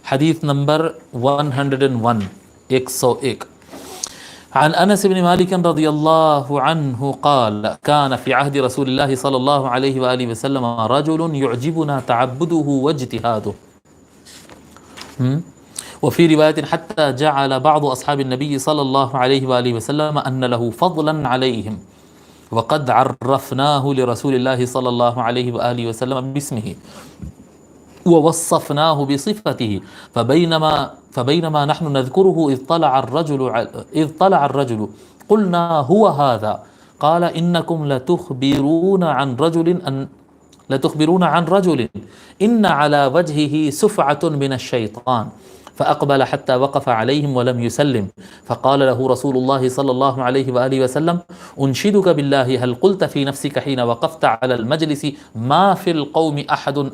حدیث نمبر 101 101 عن انس بن مالك رضي الله عنه قال كان في عهد رسول الله صلى الله عليه واله وسلم رجل يعجبنا تعبده واجتهاده وفي رواية حتى جعل بعض أصحاب النبي صلى الله عليه وآله وسلم أن له فضلا عليهم وقد عرفناه لرسول الله صلى الله عليه وآله وسلم باسمه ووصفناه بصفته فبينما نحن نذكره إذ طلع الرجل قلنا هو هذا قال إنكم لتخبرون عن رجل إن على وجهه سفعة من الشيطان فأقبل حتى وقف عليهم ولم يسلم فقال له رسول الله صلى الله عليه وآله وسلم أنشدك بالله هل قلت في نفسك حين وقفت على المجلس ما في القوم أحد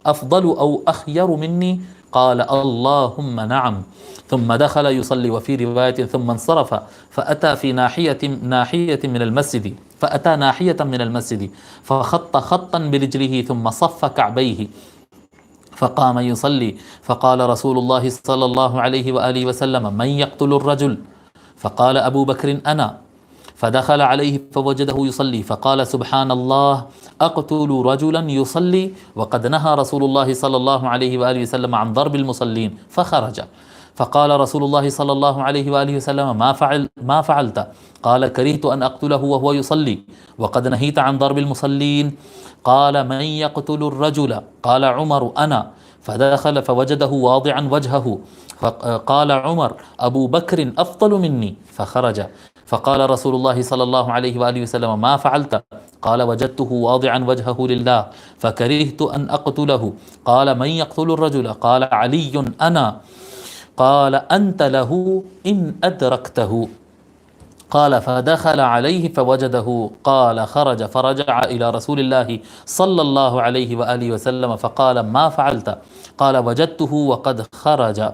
أفضل أو أخير مني قال اللهم نعم ثم دخل يصلي وفي رواية ثم انصرف فأتى ناحية من المسجد فخط خطا برجله ثم صف كعبيه فقام يصلي فقال رسول الله صلى الله عليه وآله وسلم من يقتل الرجل فقال أبو بكر أنا فدخل عليه فوجده يصلي فقال سبحان الله أقتل رجلا يصلي وقد نهى رسول الله صلى الله عليه وآله وسلم عن ضرب المصلين فخرج فقال رسول الله صلى الله عليه وآله وسلم ما فعلت قال كرهت أن أقتله وهو يصلي وقد نهيت عن ضرب المصلين قال من يقتل الرجل قال عمر أنا فدخل فوجده واضعا وجهه فقال عمر أبو بكر أفضل مني فخرج فقال رسول الله صلى الله عليه وآله وسلم ما فعلت قال وجدته واضعا وجهه لله فكرهت أن أقتله قال من يقتل الرجل قال علي أنا قال أنت له إن أدركته قال فدخل عليه فوجده قال خرج فرجع إلى رسول الله صلى الله عليه وآله وسلم فقال ما فعلت قال وجدته وقد خرج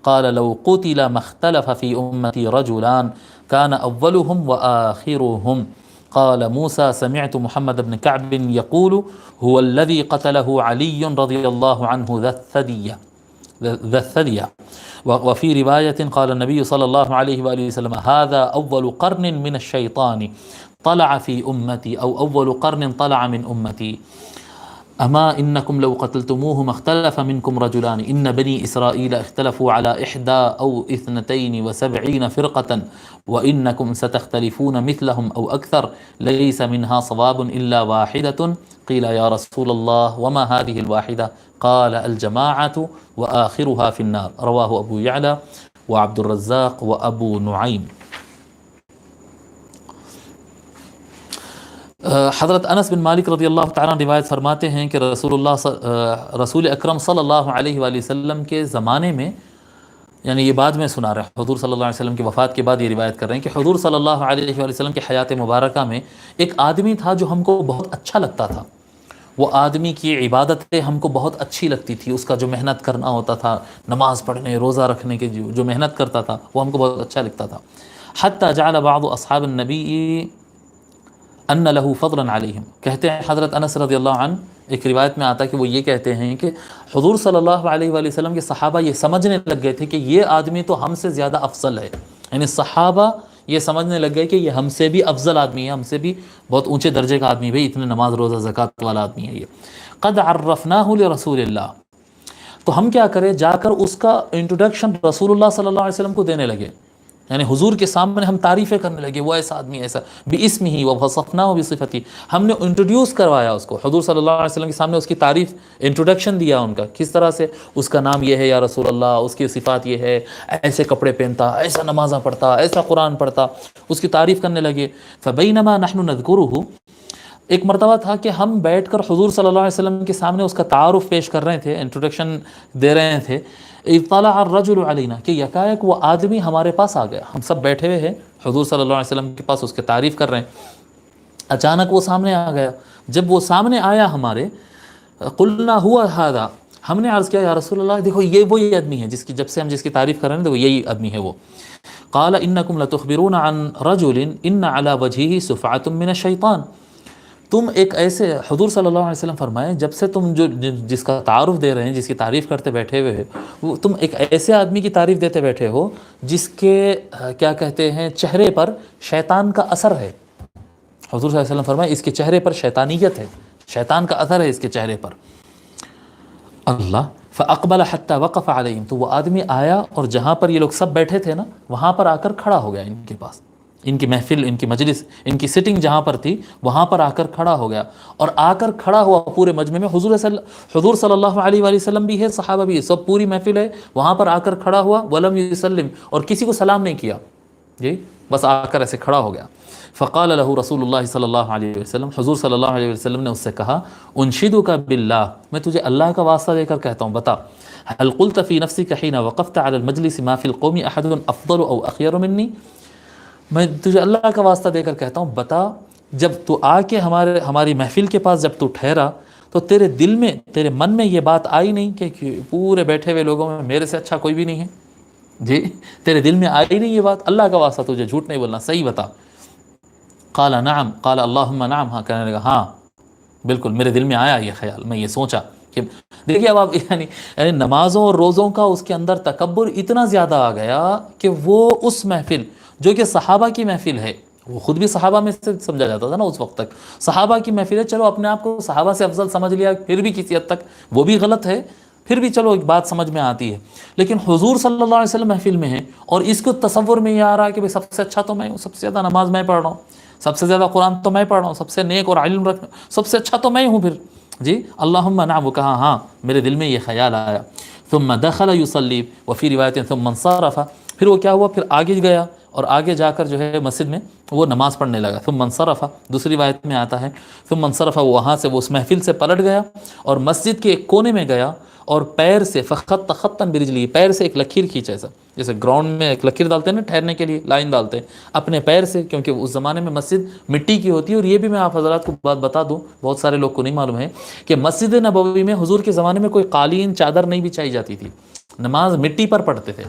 قال لو قتل ما اختلف في أمتي رجلان كان أولهم وآخرهم قال موسى سمعت محمد بن كعب يقول هو الذي قتله علي رضي الله عنه ذا الثدية وفي رواية قال النبي صلى الله عليه وآله وسلم هذا أول قرن من الشيطان طلع في أمتي أو أول قرن طلع من أمتي أما إنكم لو قتلتموه ما اختلف منكم رجلان إن بني إسرائيل اختلفوا على 71 فرقة وإنكم ستختلفون مثلهم أو أكثر ليس منها صواب إلا واحدة قيل يا رسول الله وما هذه الواحدة قال الجماعة وآخرها في النار رواه أبو يعلى وعبد الرزاق وأبو نعيم. حضرت انس بن مالک رضی اللہ تعالیٰ روایت فرماتے ہیں کہ رسول اکرم صلی اللہ علیہ وآلہ وسلم کے زمانے میں، یعنی یہ بعد میں سنا رہے ہیں، حضور صلی اللہ علیہ وسلم کی وفات کے بعد یہ روایت کر رہے ہیں کہ حضور صلی اللہ علیہ وآلہ وسلم کی حیات مبارکہ میں ایک آدمی تھا جو ہم کو بہت اچھا لگتا تھا. وہ آدمی کی عبادتیں ہم کو بہت اچھی لگتی تھی، اس کا جو محنت کرنا ہوتا تھا، نماز پڑھنے روزہ رکھنے کے جو محنت کرتا تھا وہ ہم کو بہت اچھا لگتا تھا. حتی جعل بعض اصحاب النبی ان له فضلا علیہم، کہتے ہیں حضرت انس رضی اللہ عنہ، ایک روایت میں آتا ہے کہ وہ یہ کہتے ہیں کہ حضور صلی اللہ علیہ وآلہ وسلم کے صحابہ یہ سمجھنے لگ گئے تھے کہ یہ آدمی تو ہم سے زیادہ افضل ہے، یعنی صحابہ یہ سمجھنے لگ گئے کہ یہ ہم سے بھی افضل آدمی ہے، ہم سے بھی بہت اونچے درجے کا آدمی ہے، اتنے نماز روزہ زکوٰۃ والا آدمی ہے یہ. قد عرفناہ لرسول اللہ، تو ہم کیا کریں، جا کر اس کا انٹروڈکشن رسول اللہ صلی اللہ علیہ وسلم کو دینے لگے، یعنی حضور کے سامنے ہم تعریفیں کرنے لگے، وہ ایسا آدمی ایسا بِاسْمِهِ وَوَصَفْنَاهُ بِصِفَتِهِ، ہم نے انٹروڈیوس کروایا اس کو حضور صلی اللہ علیہ وسلم کے سامنے، اس کی تعریف انٹروڈکشن دیا ان کا، کس طرح سے اس کا نام یہ ہے یا رسول اللہ، اس کی صفات یہ ہے، ایسے کپڑے پہنتا، ایسا نمازاں پڑھتا، ایسا قرآن پڑھتا، اس کی تعریف کرنے لگے. فَبَيْنَمَا نَحْنُ نَذْكُرُهُ، ایک مرتبہ تھا کہ ہم بیٹھ کر حضور صلی اللہ علیہ وسلم کے سامنے اس کا تعارف پیش کر رہے تھے، انٹروڈکشن دے رہے تھے. اطلع الرجل علینا، کہ یکایک وہ آدمی ہمارے پاس آ گیا، ہم سب بیٹھے ہوئے ہیں حضور صلی اللہ علیہ وسلم کے پاس، اس کی تعریف کر رہے ہیں، اچانک وہ سامنے آ گیا. جب وہ سامنے آیا ہمارے، قلنا ہوا ھذا، ہم نے عرض کیا یا رسول اللہ دیکھو یہ وہی آدمی ہے جب سے ہم جس کی تعریف کر رہے ہیں تو یہی آدمی ہے وہ. قال انکم لتخبرون عن رجل ان علی وجهه سفعۃ من الشیطان، تم ایک ایسے حضور صلی اللہ علیہ وسلم فرمائے جب سے تم جو جس کا تعارف دے رہے ہیں، جس کی تعریف کرتے بیٹھے ہوئے وہ تم ایک ایسے آدمی کی تعریف دیتے بیٹھے ہو جس کے کیا کہتے ہیں چہرے پر شیطان کا اثر ہے۔ حضور صلی اللہ علیہ وسلم فرمائے اس کے چہرے پر شیطانیت ہے، شیطان کا اثر ہے اس کے چہرے پر۔ اللہ فاقبل حتی وقف علیہم، تو وہ آدمی آیا اور جہاں پر یہ لوگ سب بیٹھے تھے نا وہاں پر آ کر کھڑا ہو گیا، ان کے پاس، ان کی محفل، ان کی مجلس، ان کی سٹنگ جہاں پر تھی وہاں پر آ کر کھڑا ہو گیا، اور آ کر کھڑا ہوا پورے مجمع میں۔ حضور صلی اللہ علیہ وآلہ وسلم بھی ہے، صحابہ بھی ہے، سب پوری محفل ہے، وہاں پر آ کر کھڑا ہوا، ولم یسلم، اور کسی کو سلام نہیں کیا، جی بس آ کر ایسے کھڑا ہو گیا۔ فقال له رسول اللہ صلی اللہ علیہ وسلم، حضور صلی اللہ علیہ وسلم نے اس سے کہا انشدک باللہ، میں تجھے اللہ کا واسطہ دے کر کہتا ہوں، بتا هل قلت في نفسك حين وقفت على المجلس ما في القوم احد افضل او اخير مني، میں تجھے اللہ کا واسطہ دے کر کہتا ہوں، بتا جب تو آ کے ہماری محفل کے پاس جب تو ٹھہرا تو تیرے دل میں، تیرے من میں یہ بات آئی نہیں کہ پورے بیٹھے ہوئے لوگوں میں میرے سے اچھا کوئی بھی نہیں ہے؟ جی تیرے دل میں آئی نہیں یہ بات؟ اللہ کا واسطہ تجھے جھوٹ نہیں بولنا، صحیح بتا۔ قال نعم، قال اللہم نعم، ہاں کہنے لگا ہاں بالکل میرے دل میں آیا یہ خیال، میں یہ سوچا کہ دیکھیے اب آپ یعنی نمازوں اور روزوں کا اس کے اندر تکبر اتنا زیادہ آ گیا کہ وہ اس محفل جو کہ صحابہ کی محفل ہے، وہ خود بھی صحابہ میں سے سمجھا جاتا تھا نا اس وقت تک، صحابہ کی محفل ہے، چلو اپنے آپ کو صحابہ سے افضل سمجھ لیا، پھر بھی کسی حد تک وہ بھی غلط ہے، پھر بھی چلو ایک بات سمجھ میں آتی ہے، لیکن حضور صلی اللہ علیہ وسلم محفل میں ہے اور اس کو تصور میں یہ آ رہا ہے کہ سب سے اچھا تو میں ہوں، سب سے زیادہ نماز میں پڑھ رہا ہوں، سب سے زیادہ قرآن تو میں پڑھ رہا ہوں، سب سے نیک اور علم رکھنا سب سے اچھا تو میں ہوں، پھر جی اللہم نعم، وہ کہا ہاں میرے دل میں یہ خیال آیا۔ ثم دخل یصلی، وفی روایت ثم انصرف، پھر وہ کیا ہوا، پھر آگے گیا اور آگے جا کر جو ہے مسجد میں وہ نماز پڑھنے لگا۔ ثم انصرف، دوسری روایت میں آتا ہے ثم انصرف، وہ وہاں سے وہ اس محفل سے پلٹ گیا اور مسجد کے ایک کونے میں گیا اور پیر سے فخط خطا برجلی، پیر سے ایک لکیر کھینچا، ایسا جیسے گراؤنڈ میں ایک لکیر ڈالتے ہیں نا ٹھہرنے کے لیے، لائن ڈالتے ہیں، اپنے پیر سے، کیونکہ اس زمانے میں مسجد مٹی کی ہوتی ہے۔ اور یہ بھی میں آپ حضرات کو بات بتا دوں، بہت سارے لوگ کو نہیں معلوم ہے کہ مسجد نبوی میں حضور کے زمانے میں کوئی قالین چادر نہیں بچھائی جاتی تھی، نماز مٹی پر پڑھتے تھے،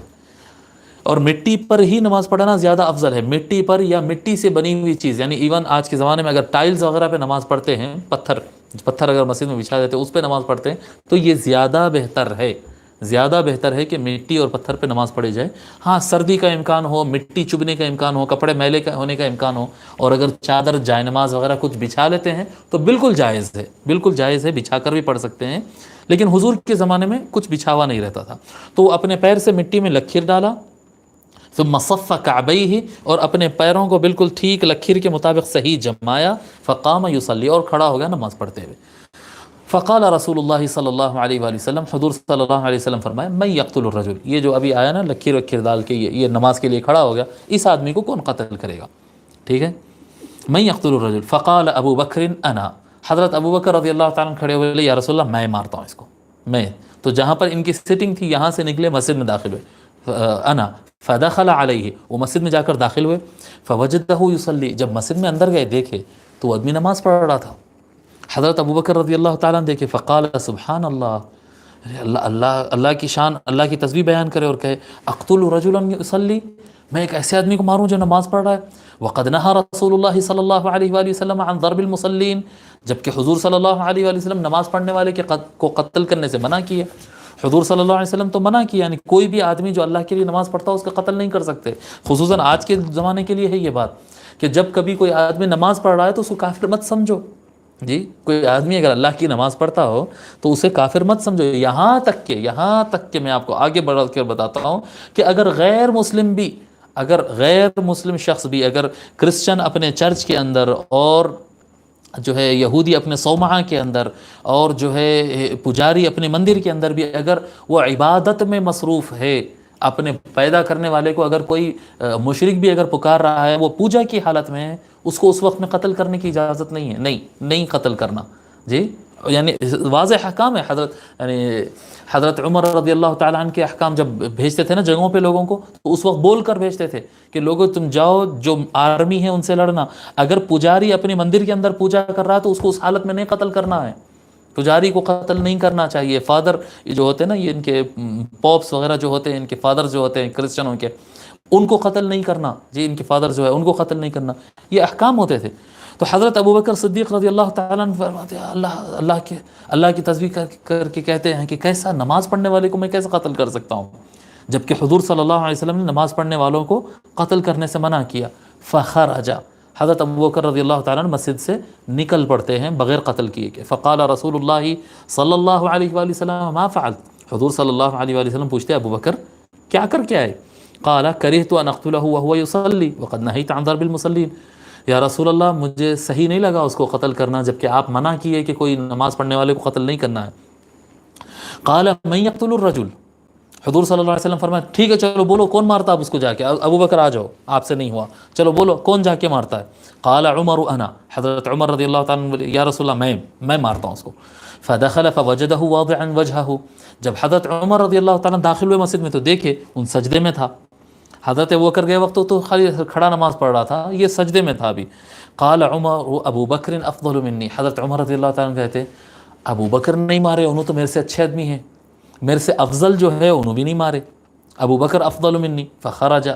اور مٹی پر ہی نماز پڑھنا زیادہ افضل ہے، مٹی پر یا مٹی سے بنی ہوئی چیز، یعنی ایون آج کے زمانے میں اگر ٹائلز وغیرہ پہ نماز پڑھتے ہیں، پتھر اگر مسجد میں بچھا دیتے ہیں اس پہ نماز پڑھتے ہیں، تو یہ زیادہ بہتر ہے، زیادہ بہتر ہے کہ مٹی اور پتھر پہ نماز پڑھی جائے۔ ہاں سردی کا امکان ہو، مٹی چبھنے کا امکان ہو، کپڑے میلے کا ہونے کا امکان ہو، اور اگر چادر جائے نماز وغیرہ کچھ بچھا لیتے ہیں تو بالکل جائز ہے، بالکل جائز ہے، بچھا کر بھی پڑھ سکتے ہیں، لیکن حضور کے زمانے میں کچھ بچھاوا نہیں رہتا تھا، تو وہ اپنے پیر سے مٹی میں لکیر ڈالا، ثم صف کعبیہ، اور اپنے پیروں کو بالکل ٹھیک لکیر کے مطابق صحیح جمایا، فقام یصلی، اور کھڑا ہو گیا نماز پڑھتے ہوئے۔ فقال رسول اللہ صلی اللہ علیہ وآلہ وسلم، حضور صلی اللہ علیہ وسلم فرمائے من یقتل الرجل، یہ جو ابھی آیا نا لکیر وکیر ڈال کے یہ نماز کے لیے کھڑا ہو گیا، اس آدمی کو کون قتل کرے گا؟ ٹھیک ہے، من یقتل الرجل، فقال ابو بکر انا، حضرت ابو بکر رضی اللہ تعالیٰ عنہ کھڑے ہوئے، یا رسول اللہ میں مارتا ہوں اس کو، میں، تو جہاں پر ان کی سٹنگ تھی یہاں سے نکلے مسجد میں داخل ہوئے، انا فدخل علیہ، وہ مسجد میں جا کر داخل ہوئے، فوجدہ یصلی، جب مسجد میں اندر گئے دیکھے تو وہ آدمی نماز پڑھ رہا تھا، حضرت ابو بکر رضی اللہ تعالیٰ عنہ دیکھے، فقال سبحان اللہ، اللہ کی شان، اللہ کی تسبیح بیان کرے اور کہے اقتل رجلا یصلی، میں ایک ایسے آدمی کو ماروں جو نماز پڑھ رہا ہے، وقد نہى رسول اللہ صلی اللہ علیہ وآلہ وسلم عن ضرب المصلین، جبکہ حضور صلی اللہ علیہ وآلہ وسلم نماز پڑھنے والے کو قتل کرنے سے منع کیا، حضور صلی اللہ علیہ وسلم تو منع کیا، یعنی کوئی بھی آدمی جو اللہ کے لیے نماز پڑھتا ہے اس کا قتل نہیں کر سکتے، خصوصاً آج کے زمانے کے لیے ہے یہ بات کہ جب کبھی کوئی آدمی نماز پڑھ رہا ہے تو اس کو کافر مت سمجھو، جی کوئی آدمی اگر اللہ کی نماز پڑھتا ہو تو اسے کافر مت سمجھو، یہاں تک کہ میں آپ کو آگے بڑھ کر بتاتا ہوں کہ اگر غیر مسلم شخص بھی، اگر کرسچن اپنے چرچ کے اندر اور جو ہے یہودی اپنے صومعہ کے اندر اور جو ہے پجاری اپنے مندر کے اندر بھی اگر وہ عبادت میں مصروف ہے، اپنے پیدا کرنے والے کو اگر کوئی مشرک بھی اگر پکار رہا ہے، وہ پوجا کی حالت میں ہے، اس کو اس وقت میں قتل کرنے کی اجازت نہیں ہے، نہیں قتل کرنا، جی یعنی واضح احکام ہے۔ حضرت عمر رضی اللہ تعالیٰ عنہ کے احکام جب بھیجتے تھے نا جگہوں پہ لوگوں کو، تو اس وقت بول کر بھیجتے تھے کہ لوگوں تم جاؤ، جو آرمی ہے ان سے لڑنا، اگر پجاری اپنے مندر کے اندر پوجا کر رہا ہے تو اس کو اس حالت میں نہیں قتل کرنا ہے، پجاری کو قتل نہیں کرنا چاہیے، فادر جو ہوتے ہیں نا، یہ ان کے پوپس وغیرہ جو ہوتے ہیں، ان کے فادر جو ہوتے ہیں کرسچنوں کے، ان کو قتل نہیں کرنا، جی ان کے فادر جو ہے ان کو قتل نہیں کرنا، یہ احکام ہوتے تھے۔ تو حضرت ابو بکر صدیق رضی اللہ تعالیٰ عنہ فرماتے ہیں اللہ کی تسبیح کر کے کہتے ہیں کہ کیسا نماز پڑھنے والے کو میں کیسے قتل کر سکتا ہوں، جبکہ حضور صلی اللہ علیہ وسلم نے نماز پڑھنے والوں کو قتل کرنے سے منع کیا۔ فخرج، حضرت ابو بکر رضی اللہ تعالیٰ عنہ مسجد سے نکل پڑتے ہیں بغیر قتل کیے کہ فقال رسول اللہ صلی اللہ علیہ وآلہ وسلم ما فعلت، حضور صلی اللہ علیہ وآلہ وسلم پوچھتے ہیں ابو بکر کیا کر کے آئے؟ قال کرہت ان اقتلہ وهو يصلي وقد نهيت عن ضرب المصلين، یا رسول اللہ مجھے صحیح نہیں لگا اس کو قتل کرنا جبکہ آپ منع کیے کہ کوئی نماز پڑھنے والے کو قتل نہیں کرنا ہے۔ قال من يقتل الرجل، حضور صلی اللہ علیہ وسلم فرمایا ٹھیک ہے چلو بولو کون مارتا اب اس کو جا کے، ابو بکر آ جاؤ آپ سے نہیں ہوا، چلو بولو کون جا کے مارتا ہے؟ قال عمر انا، حضرت عمر رضی اللہ تعالیٰ عنہ یا رسول اللہ میں مارتا ہوں اس کو۔ فدخل فوجده واضعا وجهه، جب حضرت عمر رضی اللہ تعالیٰ داخل ہوئے مسجد میں تو دیکھے ان سجدے میں تھا، حضرت ابو بکر گئے وقت تو خالی کھڑا نماز پڑھ رہا تھا، یہ سجدے میں تھا ابھی۔ قال عمر ابو بکر افضل منی، حضرت عمر رضی اللہ تعالیٰ کہتے ابو بکر نہیں مارے انہوں تو میرے سے اچھے آدمی ہیں، میرے سے افضل جو ہے انہوں بھی نہیں مارے، ابو بکر افضل منی فخرج،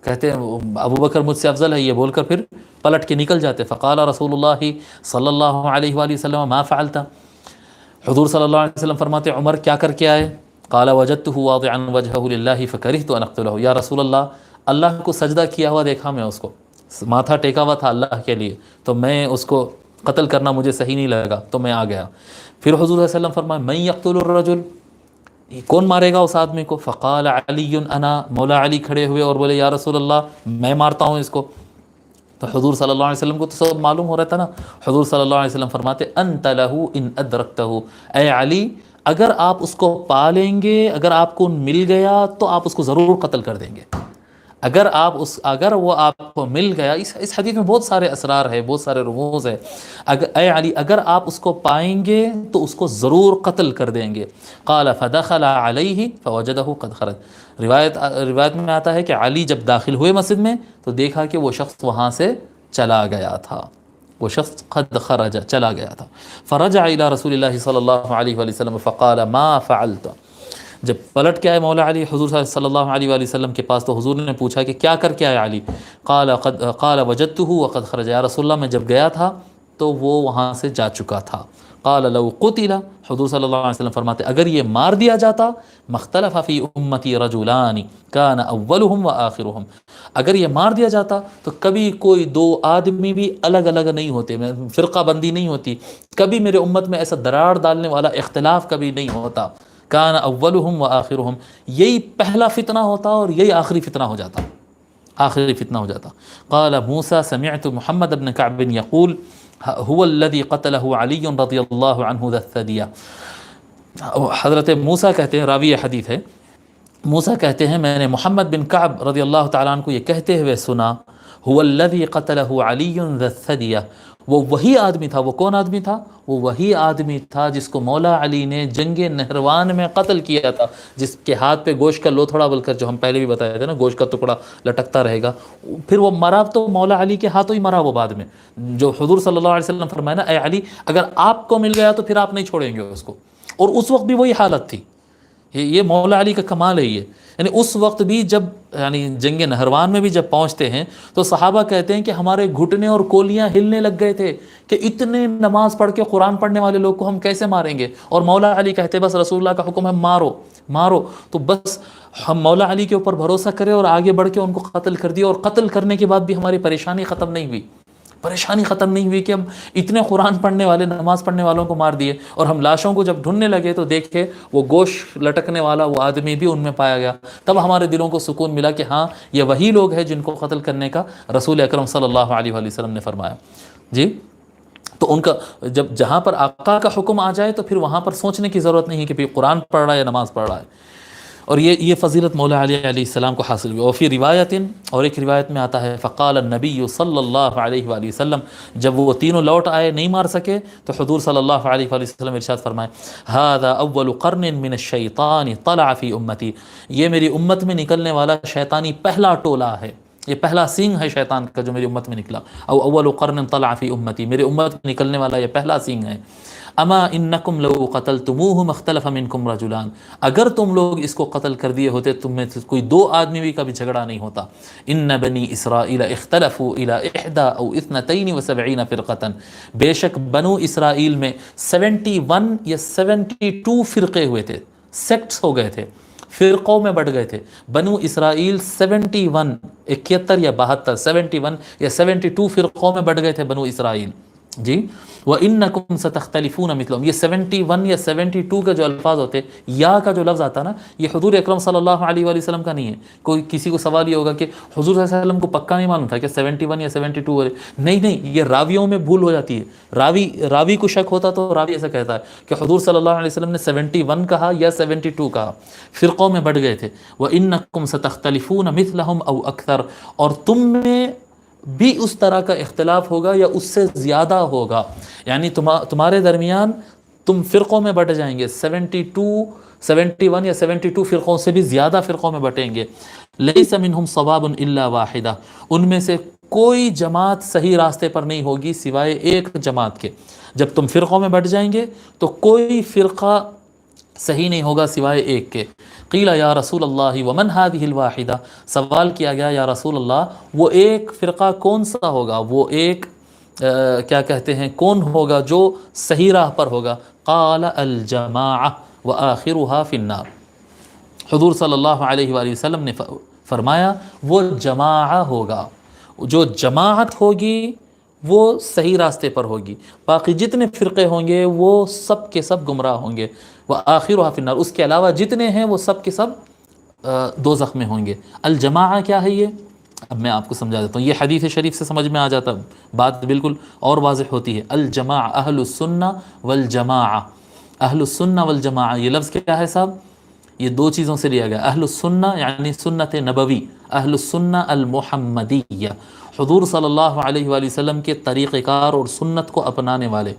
کہتے ہیں ابو بکر مجھ سے افضل ہے یہ بول کر پھر پلٹ کے نکل جاتے۔ فقال رسول اللہ صلی اللہ علیہ وآلہ وسلم ما فعلت، حضور صلی اللہ علیہ وسلم فرماتے عمر کیا کر کے آئے؟ قال وجدته واضعا وجهه لله فكرهت ان اقتله، یا رسول اللہ کو سجدہ کیا ہوا دیکھا میں، اس کو ماتھا ٹیکا ہوا تھا اللہ کے لیے، تو میں اس کو قتل کرنا مجھے صحیح نہیں لگا تو میں آ گیا۔ پھر حضور صلی اللہ علیہ وسلم فرمایا من یقتل الرجل، کون مارے گا اس آدمی کو؟ فقال علی انا، مولا علی کھڑے ہوئے اور بولے یا رسول اللہ میں مارتا ہوں اس کو۔ تو حضور صلی اللہ علیہ وسلم کو تو سب معلوم ہو رہا تھا نا، حضور صلی اللہ علیہ وسلم فرماتے انت لہ ان ادرکتہ، اے علی اگر آپ اس کو پا لیں گے، اگر آپ کو مل گیا تو آپ اس کو ضرور قتل کر دیں گے، اگر وہ آپ کو مل گیا۔ اس حدیث میں بہت سارے اسرار ہے، بہت سارے رموز ہے۔ اے علی اگر آپ اس کو پائیں گے تو اس کو ضرور قتل کر دیں گے۔ قال فدخل علیہ فوجدہ قد خرج، روایت میں آتا ہے کہ علی جب داخل ہوئے مسجد میں تو دیکھا کہ وہ شخص وہاں سے چلا گیا تھا، وہ شخص قد خرج چلا گیا تھا۔ فرجع الى رسول اللہ صلی اللہ علیہ وآلہ وسلم فقال ما فعلت، جب پلٹ کے آئے مولا علی حضور صلی اللہ علیہ وآلہ وسلم کے پاس تو حضور نے پوچھا کہ کیا کر کے آئے علی؟ قال وجدته وقد خرج، یا رسول اللہ میں جب گیا تھا تو وہ وہاں سے جا چکا تھا۔ قال لو قتل، حضور صلی اللہ علیہ وسلم فرماتے اگر یہ مار دیا جاتا، مختلف فی امتی رجلان کان اولہم و آخرہم، اگر یہ مار دیا جاتا تو کبھی کوئی دو آدمی بھی الگ الگ نہیں ہوتے، فرقہ بندی نہیں ہوتی، کبھی میرے امت میں ایسا دراڑ ڈالنے والا اختلاف کبھی نہیں ہوتا، کان اولہم و آخرہم، یہی پہلا فتنہ ہوتا اور یہی آخری فتنہ ہو جاتا، آخری فتنہ ہو جاتا۔ قال موسیٰ سمعت محمد بن کعب یقول هو الذي قتله علی رضی اللہ عنہ ذا الثدیہ، حضرت موسیٰ کہتے ہیں، راوی حدیث ہے، موسیٰ کہتے ہیں میں نے محمد بن کعب رضی اللہ تعالیٰ عنہ کو یہ کہتے ہوئے سنا هو الذي قتله علی ذا الثدیہ، وہ وہی آدمی تھا، وہ کون آدمی تھا؟ وہ وہی آدمی تھا جس کو مولا علی نے جنگ نہروان میں قتل کیا تھا، جس کے ہاتھ پہ گوشت کا لوتھڑا بول کر، جو ہم پہلے بھی بتایا تھے نا، گوشت کا ٹکڑا لٹکتا رہے گا، پھر وہ مرا تو مولا علی کے ہاتھوں ہی مرا وہ بعد میں، جو حضور صلی اللہ علیہ وسلم فرمایا نا اے علی اگر آپ کو مل گیا تو پھر آپ نہیں چھوڑیں گے اس کو، اور اس وقت بھی وہی حالت تھی۔ یہ مولا علی کا کمال ہے، یہ یعنی اس وقت بھی جب یعنی جنگ نہروان میں بھی جب پہنچتے ہیں تو صحابہ کہتے ہیں کہ ہمارے گھٹنے اور کولیاں ہلنے لگ گئے تھے کہ اتنے نماز پڑھ کے قرآن پڑھنے والے لوگ کو ہم کیسے ماریں گے، اور مولا علی کہتے بس رسول اللہ کا حکم ہے مارو مارو، تو بس ہم مولا علی کے اوپر بھروسہ کرے اور آگے بڑھ کے ان کو قتل کر دیا، اور قتل کرنے کے بعد بھی ہماری پریشانی ختم نہیں ہوئی، پریشانی ختم نہیں ہوئی کہ ہم اتنے قرآن پڑھنے والے نماز پڑھنے والوں کو مار دیے، اور ہم لاشوں کو جب ڈھونڈنے لگے تو دیکھے وہ گوشت لٹکنے والا وہ آدمی بھی ان میں پایا گیا، تب ہمارے دلوں کو سکون ملا کہ ہاں یہ وہی لوگ ہیں جن کو قتل کرنے کا رسول اکرم صلی اللہ علیہ وآلہ وسلم نے فرمایا۔ جی تو ان کا جب جہاں پر آقا کا حکم آ جائے تو پھر وہاں پر سوچنے کی ضرورت نہیں ہے کہ قرآن پڑھ رہا ہے یا نماز پڑھ رہا ہے، اور یہ فضیلت مولا علی علیہ السلام کو حاصل ہوئی۔ اور فی روایت، اور ایک روایت میں آتا ہے فقال النبی صلی اللہ علیہ وآلہ وسلم، جب وہ تینوں لوٹ آئے نہیں مار سکے تو حضور صلی اللہ علیہ وآلہ وسلم ارشاد فرمائے ھذا اول قرن من الشیطان طلع فی امتی، یہ میری امت میں نکلنے والا شیطانی پہلا ٹولہ ہے، یہ پہلا سینگ ہے شیطان کا جو میری امت میں نکلا، او اول قرن طلع فی امتی، میری امت میں نکلنے والا یہ پہلا سینگ ہے۔ اما انکم لو قتلتموہ مختلف منکم رجلان، اگر تم لوگ اس کو قتل کر دیے ہوتے تم میں سے کوئی دو آدمی بھی کبھی جھگڑا نہیں ہوتا. ان بنی اسرائیل اختلفوا الى 71 و 72 فرقتا، بے شک بنو اسرائیل میں 71 یا 72 فرقے ہوئے تھے، سیکٹس ہو گئے تھے، فرقوں میں بڑھ گئے تھے. بنو اسرائیل 71 71 یا 72 71 یا 72 فرقوں میں بڑھ گئے تھے بنو اسرائیل جی. وَإِنَّكُمْ سَتَخْتَلِفُونَ مِثْلَهُمْ، یہ 71 یا 72 کا جو الفاظ ہوتے، یا کا جو لفظ آتا نا، یہ حضور اکرم صلی اللہ علیہ وآلہ وسلم کا نہیں ہے. کوئی کسی کو سوال یہ ہوگا کہ حضور صلی اللہ علیہ وسلم کو پکا نہیں معلوم تھا کہ 71 یا 72 نہیں، یہ راویوں میں بھول ہو جاتی ہے. راوی کو شک ہوتا تو راوی ایسا کہتا ہے کہ حضور صلی اللہ علیہ وسلم نے 71 کہا یا 72 کہا، فرقوں میں بڑھ گئے تھے. وَإِنَّكُمْ سَتَخْتَلِفُونَ مِثْلَهُمْ أَوْ أَكْثَرَ، اور تم میں بھی اس طرح کا اختلاف ہوگا یا اس سے زیادہ ہوگا، یعنی تمہارے درمیان تم فرقوں میں بٹ جائیں گے، 71 یا 72 فرقوں سے بھی زیادہ فرقوں میں بٹیں گے. لَيْسَ مِنْهُمْ صَوَابٌ إِلَّا وَاحِدَةٌ، ان میں سے کوئی جماعت صحیح راستے پر نہیں ہوگی سوائے ایک جماعت کے. جب تم فرقوں میں بٹ جائیں گے تو کوئی فرقہ صحیح نہیں ہوگا سوائے ایک کے. قیل یا رسول اللہ ومن هذه الواحدہ، سوال کیا گیا یا رسول اللہ وہ ایک فرقہ کون سا ہوگا، وہ ایک کیا کہتے ہیں کون ہوگا جو صحیح راہ پر ہوگا. قال الجماعہ وآخرها فی النار، حضور صلی اللہ علیہ وآلہ وسلم نے فرمایا وہ جماعہ ہوگا، جو جماعت ہوگی وہ صحیح راستے پر ہوگی، باقی جتنے فرقے ہوں گے وہ سب کے سب گمراہ ہوں گے. وآخرها فی النار، اس کے علاوہ جتنے ہیں وہ سب کے سب دوزخ میں ہوں گے. الجماعہ کیا ہے یہ؟ اب میں آپ کو سمجھا دیتا ہوں، یہ حدیث شریف سے سمجھ میں آ جاتا، بات بالکل اور واضح ہوتی ہے. الجماعہ اہل السنہ والجماعہ، اہل السنہ والجماعہ یہ لفظ کیا ہے صاحب؟ یہ دو چیزوں سے لیا گیا. اہل السنہ یعنی سنت نبوی، اہل السنہ المحمدیہ، حضور صلی اللہ علیہ وآلہ وسلم کے طریقہ کار اور سنت کو اپنانے والے.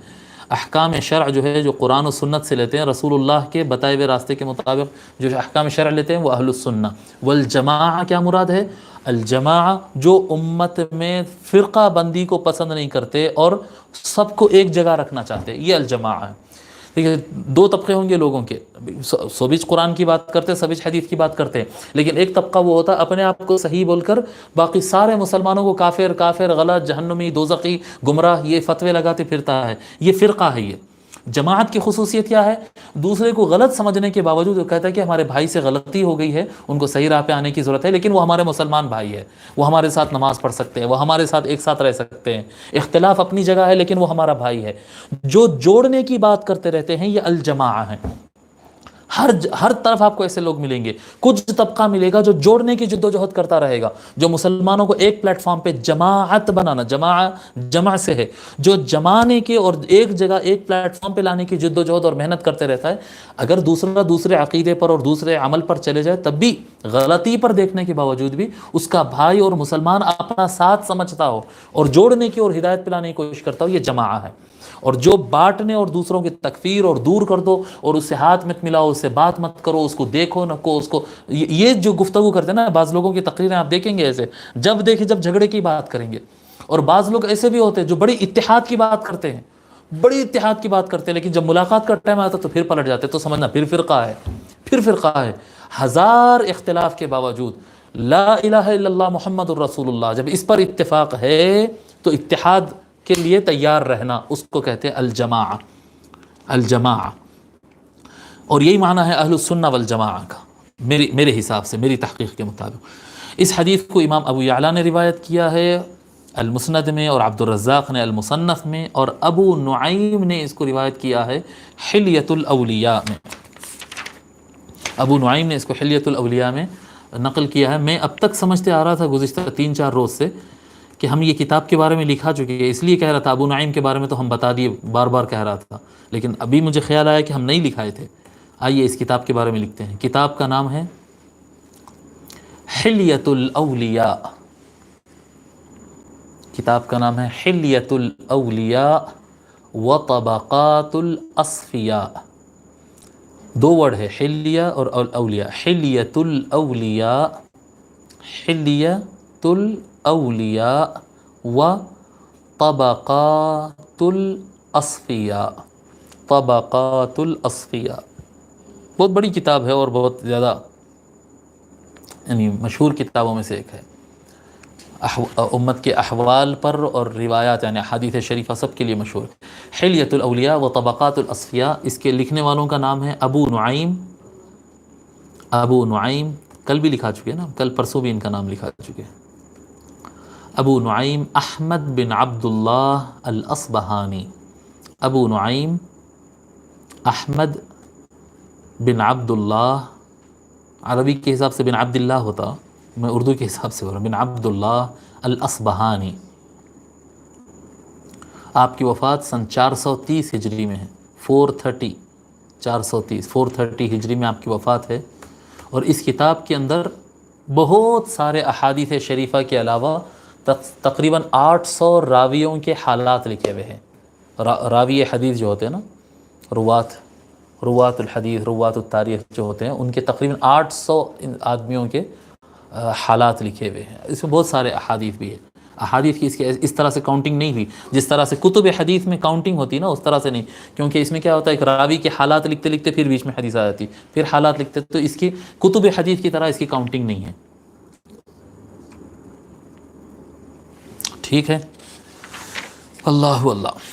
احکام شرع جو ہے جو قرآن و سنت سے لیتے ہیں، رسول اللہ کے بتائے ہوئے راستے کے مطابق جو احکام شرع لیتے ہیں وہ اہل السنہ. والجماعہ کیا مراد ہے؟ الجماعہ جو امت میں فرقہ بندی کو پسند نہیں کرتے اور سب کو ایک جگہ رکھنا چاہتے، یہ الجماعہ ہے. ٹھیک ہے، دو طبقے ہوں گے لوگوں کے، سبچ قرآن کی بات کرتے، سبچ حدیث کی بات کرتے ہیں، لیکن ایک طبقہ وہ ہوتا ہے اپنے آپ کو صحیح بول کر باقی سارے مسلمانوں کو کافر غلط جہنمی دوزخی گمراہ یہ فتوے لگاتے پھرتا ہے. یہ فرقہ ہے. یہ جماعت کی خصوصیت کیا ہے؟ دوسرے کو غلط سمجھنے کے باوجود وہ کہتا ہے کہ ہمارے بھائی سے غلطی ہو گئی ہے، ان کو صحیح راہ پہ آنے کی ضرورت ہے، لیکن وہ ہمارے مسلمان بھائی ہے، وہ ہمارے ساتھ نماز پڑھ سکتے ہیں، وہ ہمارے ساتھ ایک ساتھ رہ سکتے ہیں. اختلاف اپنی جگہ ہے لیکن وہ ہمارا بھائی ہے. جو جوڑنے کی بات کرتے رہتے ہیں یہ الجماعہ ہیں. ہر طرف آپ کو ایسے لوگ ملیں گے. کچھ طبقہ ملے گا جو جوڑنے کی جد و جہد کرتا رہے گا، جو مسلمانوں کو ایک پلیٹ فارم پہ جماعت بنانا، جمع سے ہے، جو جمانے کے اور ایک جگہ ایک پلیٹ فارم پہ لانے کی جد و جہد اور محنت کرتے رہتا ہے. اگر دوسرے عقیدے پر اور دوسرے عمل پر چلے جائے تب بھی غلطی پر دیکھنے کے باوجود بھی اس کا بھائی اور مسلمان اپنا ساتھ سمجھتا ہو اور جوڑنے کی اور ہدایت پہ لانے کی کوشش کرتا ہو، یہ جماعہ ہے. اور جو بانٹنے اور دوسروں کی تکفیر اور دور کر دو اور اس سے ہاتھ مت ملاؤ، اس سے بات مت کرو، اس کو دیکھو نہ کو، اس کو یہ جو گفتگو کرتے ہیں نا، بعض لوگوں کی تقریریں آپ دیکھیں گے ایسے، جب جھگڑے کی بات کریں گے. اور بعض لوگ ایسے بھی ہوتے ہیں جو بڑی اتحاد کی بات کرتے ہیں، بڑی اتحاد کی بات کرتے ہیں، لیکن جب ملاقات کا ٹائم آتا تو پھر پلٹ جاتے، تو سمجھنا پھر فرقہ ہے. ہزار اختلاف کے باوجود لا الہ الا اللہ محمد الرسول اللہ، جب اس پر اتفاق ہے تو اتحاد کے لیے تیار رہنا، اس کو کہتے ہیں الجماعہ. اور یہی معنی ہے اہل السنہ والجماعہ کا میرے حساب سے، میری تحقیق کے مطابق. اس حدیث کو امام ابو یعلا نے روایت کیا ہے المسند میں، اور عبد الرزاق نے المصنف میں، اور ابو نعیم نے اس کو روایت کیا ہے حلیۃ الاولیاء میں. ابو نعیم نے اس کو حلیۃ الاولیاء میں نقل کیا ہے. میں اب تک سمجھتے آ رہا تھا گزشتہ 3-4 روز سے کہ ہم یہ کتاب کے بارے میں لکھا چکے ہیں، اس لیے کہہ رہا تھا ابو نعیم کے بارے میں تو ہم بتا دیے، بار بار کہہ رہا تھا، لیکن ابھی مجھے خیال آیا کہ ہم نہیں لکھائے تھے. آئیے اس کتاب کے بارے میں لکھتے ہیں. کتاب کا نام ہے حلیۃ الاولیاء. کتاب کا نام ہے حلیۃ الاولیاء و طبقات الاصفیاء. دو ورڈ ہے، حلیہ اور اولیاء. حلیۃ الاولیاء، حلیۃ الاولیاء و طبقات الاصفیاء. طبقات الاصفیاء، بہت بڑی کتاب ہے اور بہت زیادہ یعنی مشہور کتابوں میں سے ایک ہے، امت کے احوال پر اور روایات یعنی احادیث شریفہ سب کے لیے مشہور ہے۔ حلیۃ الاولیاء و طبقات الاصفیاء، اس کے لکھنے والوں کا نام ہے ابو نعیم، ابو نعیم، کل بھی لکھا چکے نا، کل پرسوں بھی ان کا نام لکھا چکے ہیں، ابو نعیم احمد بن عبداللہ الاصبہانی، ابو نعیم احمد بن عبداللہ، عربی کے حساب سے بن عبداللہ ہوتا، میں اردو کے حساب سے بول رہا ہوں، بن عبداللہ الاصبہانی۔ آپ کی وفات سن 430 ہجری میں ہے، 430 430 ہجری میں آپ کی وفات ہے، اور اس کتاب کے اندر بہت سارے احادیث شریفہ کے علاوہ تقریباً 800 راویوں کے حالات لکھے ہوئے ہیں۔ راوی حدیث جو ہوتے ہیں نا، روات الحدیث، روات التاریخ جو ہوتے ہیں، ان کے تقریباً 800 آدمیوں کے حالات لکھے ہوئے ہیں۔ اس میں بہت سارے احادیث بھی ہیں، احادیث کی اس طرح سے کاؤنٹنگ نہیں ہوئی جس طرح سے کتب حدیث میں کاؤنٹنگ ہوتی ہے نا، اس طرح سے نہیں، کیونکہ اس میں کیا ہوتا ہے، ایک راوی کے حالات لکھتے لکھتے پھر بیچ میں حدیث آ جاتی، پھر حالات لکھتے، تو اس کی کتب حدیث کی طرح اس کی کاؤنٹنگ نہیں ہے۔ ٹھیک ہے، اللہ اللہ۔